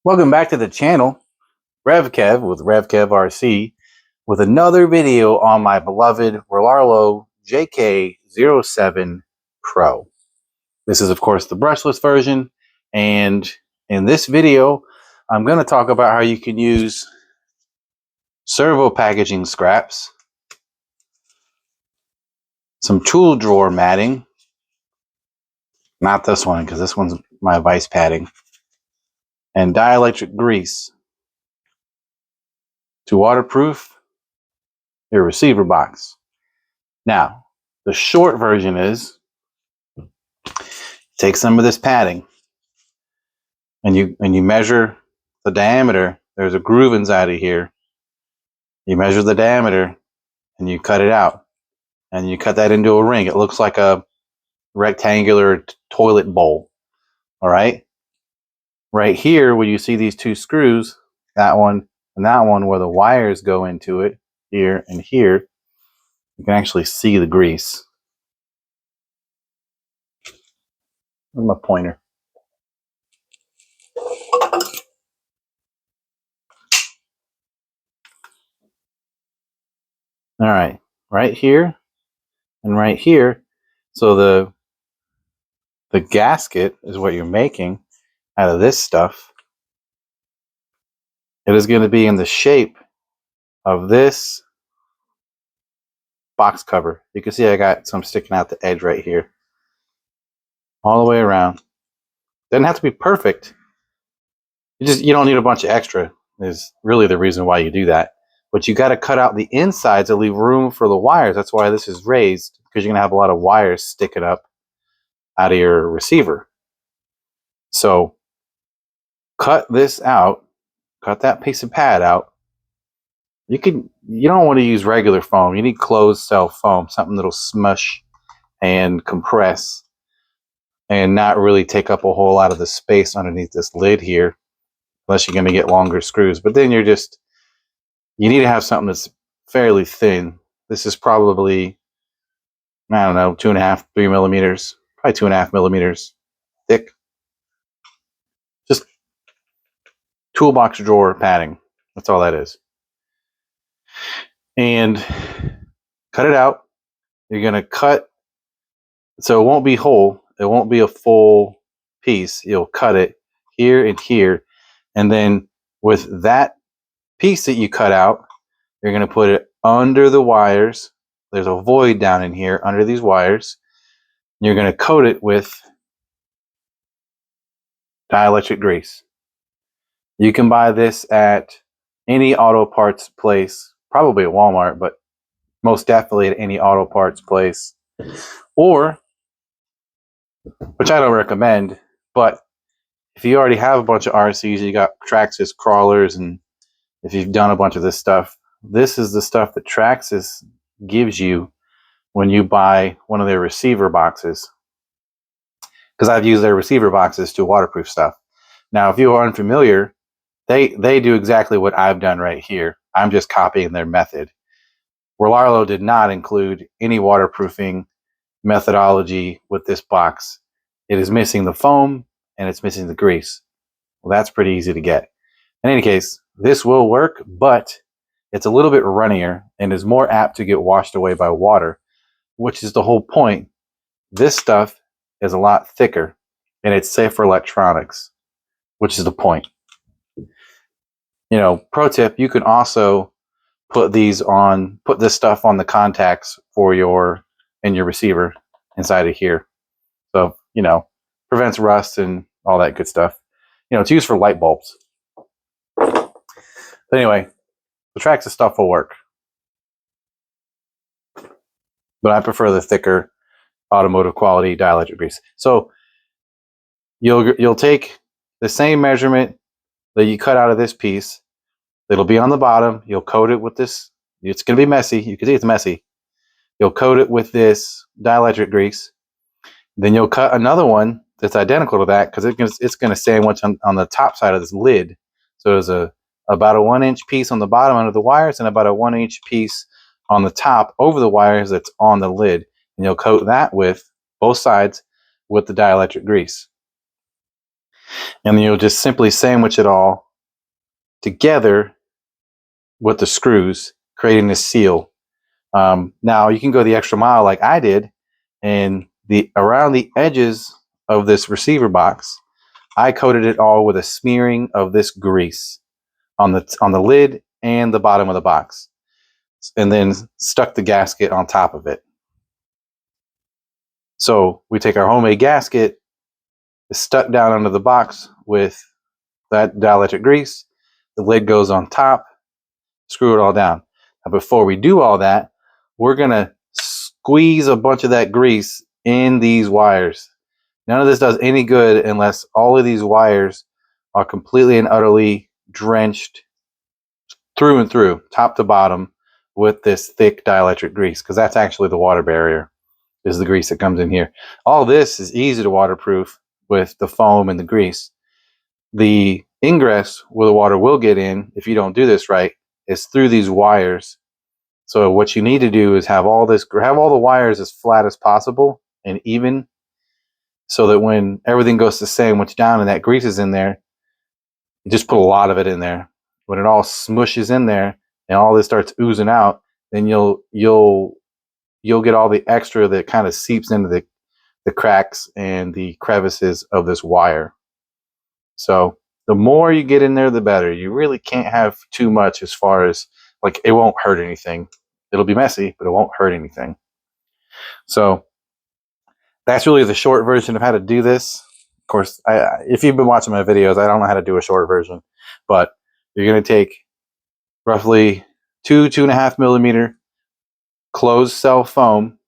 Welcome back to the channel, RevKev with RevKev RC, with another video on my beloved Rlaarlo JK-07 Pro. This is, of course, the brushless version, and in this video, I'm going to talk about how you can use servo packaging scraps, some tool drawer matting, not this one because this one's my vice padding, and dielectric grease to waterproof your receiver box. Now, the short version is take some of this padding and you measure the diameter. There's a groove inside of here. You measure the diameter and you cut it out and you cut that into a ring. It looks like a rectangular toilet bowl. All right. Right here, where you see these two screws, that one and that one, where the wires go into it, here and here, you can actually see the grease. Where's my pointer? All right, right here and right here. So the gasket is what you're making out of this stuff. It is going to be in the shape of this box cover. You can see I got some sticking out the edge right here, all the way around. Doesn't have to be perfect. You don't need a bunch of extra, is really the reason why you do that. But you got to cut out the insides to leave room for the wires. That's why this is raised, because you're going to have a lot of wires sticking up out of your receiver. So cut this out, cut that piece of pad out. You don't want to use regular foam. You need closed cell foam, something that'll smush and compress and not really take up a whole lot of the space underneath this lid here, unless you're going to get longer screws. But then you need to have something that's fairly thin. This is probably, I don't know, 2.5, 3 millimeters, probably 2.5 millimeters thick. Just toolbox drawer padding. That's all that is. And cut it out. You're going to cut, so it won't be whole. It won't be a full piece. You'll cut it here and here. And then with that piece that you cut out, you're going to put it under the wires. There's a void down in here under these wires. You're going to coat it with dielectric grease. You can buy this at any auto parts place, probably at Walmart, but most definitely at any auto parts place. Or, which I don't recommend, but if you already have a bunch of RCs, you got Traxxas crawlers, and if you've done a bunch of this stuff, this is the stuff that Traxxas gives you when you buy one of their receiver boxes. Because I've used their receiver boxes to waterproof stuff. Now, if you are unfamiliar, they do exactly what I've done right here. I'm just copying their method. Rlaarlo did not include any waterproofing methodology with this box. It is missing the foam and it's missing the grease. Well, that's pretty easy to get. In any case, this will work, but it's a little bit runnier and is more apt to get washed away by water, which is the whole point. This stuff is a lot thicker and it's safe for electronics, which is the point. You know, pro tip, you can also put this stuff on the contacts for in your receiver inside of here. So, prevents rust and all that good stuff. It's used for light bulbs. But anyway, the Traxxas stuff will work. But I prefer the thicker automotive quality dielectric grease. So you'll take the same measurement that you cut out of this piece. It'll be on the bottom. You'll coat it with this. It's going to be messy. You can see it's messy. You'll coat it with this dielectric grease. Then you'll cut another one that's identical to that, because it's going to sandwich on the top side of this lid. So there's about a 1-inch piece on the bottom under the wires and about a 1-inch piece on the top over the wires that's on the lid. And you'll coat that with both sides with the dielectric grease. And then you'll just simply sandwich it all together with the screws, creating this seal. Now you can go the extra mile like I did, and around the edges of this receiver box, I coated it all with a smearing of this grease on the lid and the bottom of the box, and then stuck the gasket on top of it. So we take our homemade gasket, it's stuck down under the box with that dielectric grease. The lid goes on top, screw it all down. Now, before we do all that, we're gonna squeeze a bunch of that grease in these wires. None of this does any good unless all of these wires are completely and utterly drenched through and through, top to bottom, with this thick dielectric grease, because that's actually the water barrier, is the grease that comes in here. All this is easy to waterproof with the foam and the grease. The ingress where the water will get in, if you don't do this right, is through these wires. So what you need to do is have all the wires as flat as possible and even, so that when everything goes to sandwich down and that grease is in there, you just put a lot of it in there. When it all smushes in there and all this starts oozing out, then you'll get all the extra that kind of seeps into the cracks and the crevices of this wire. So the more you get in there, the better. You really can't have too much, as far as, like, it won't hurt anything. It'll be messy, but it won't hurt anything. So that's really the short version of how to do this. Of course, if you've been watching my videos, I don't know how to do a short version, but you're going to take roughly 2.5 millimeter closed cell foam,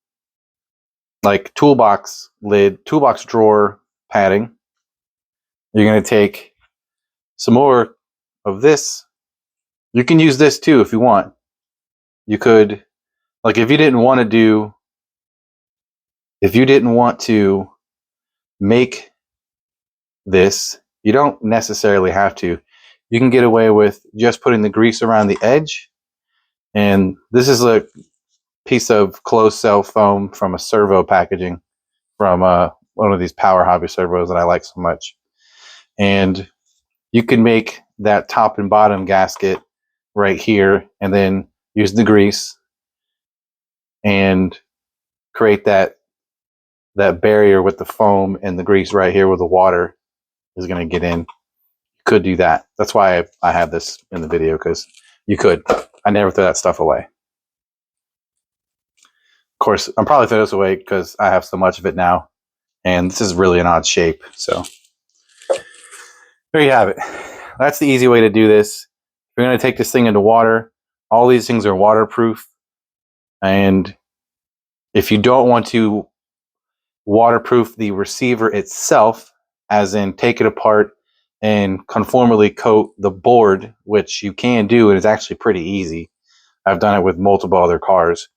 like toolbox lid, toolbox drawer padding. You're going to take some more of this. You can use this too if you want. You could, like, if you didn't want to make this, you don't necessarily have to. You can get away with just putting the grease around the edge. And this is a piece of closed cell foam from a servo packaging from one of these Power Hobby servos that I like so much. And you can make that top and bottom gasket right here, and then use the grease and create that barrier with the foam and the grease right here where the water is going to get in. You could do that. That's why I have this in the video, because you could. I never throw that stuff away. Of course, I'm probably throwing this away because I have so much of it now, and this is really an odd shape. So there you have it. That's the easy way to do this. We're going to take this thing into water. All these things are waterproof, and if you don't want to waterproof the receiver itself, as in take it apart and conformally coat the board, which you can do, and it's actually pretty easy. I've done it with multiple other cars.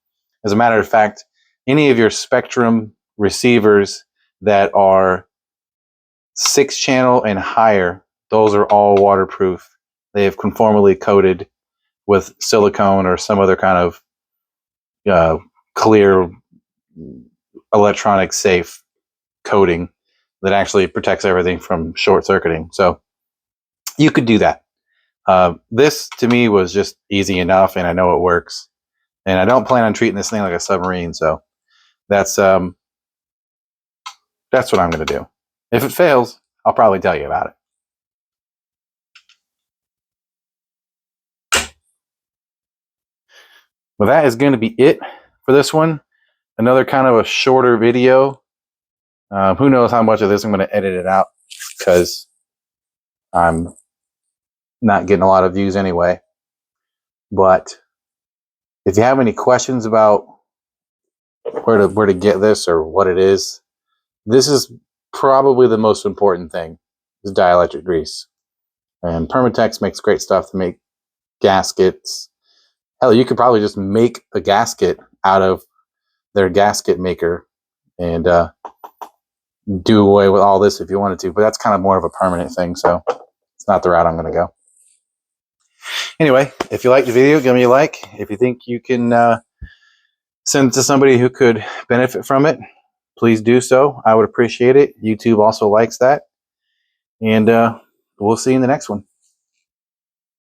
As a matter of fact, any of your Spectrum receivers that are 6-channel and higher, those are all waterproof. They have conformally coated with silicone or some other kind of clear electronic safe coating that actually protects everything from short circuiting. So you could do that. This to me was just easy enough, and I know it works. And I don't plan on treating this thing like a submarine, so that's what I'm going to do. If it fails, I'll probably tell you about it. Well, that is going to be it for this one. Another kind of a shorter video. Who knows how much of this I'm going to edit it out, because I'm not getting a lot of views anyway. But if you have any questions about where to get this or what it is, this is probably the most important thing, is dielectric grease. And Permatex makes great stuff to make gaskets. Hell, you could probably just make a gasket out of their gasket maker and do away with all this if you wanted to, but that's kind of more of a permanent thing, so it's not the route I'm going to go. Anyway, if you liked the video, give me a like. If you think you can send it to somebody who could benefit from it, please do so. I would appreciate it. YouTube also likes that. And we'll see you in the next one.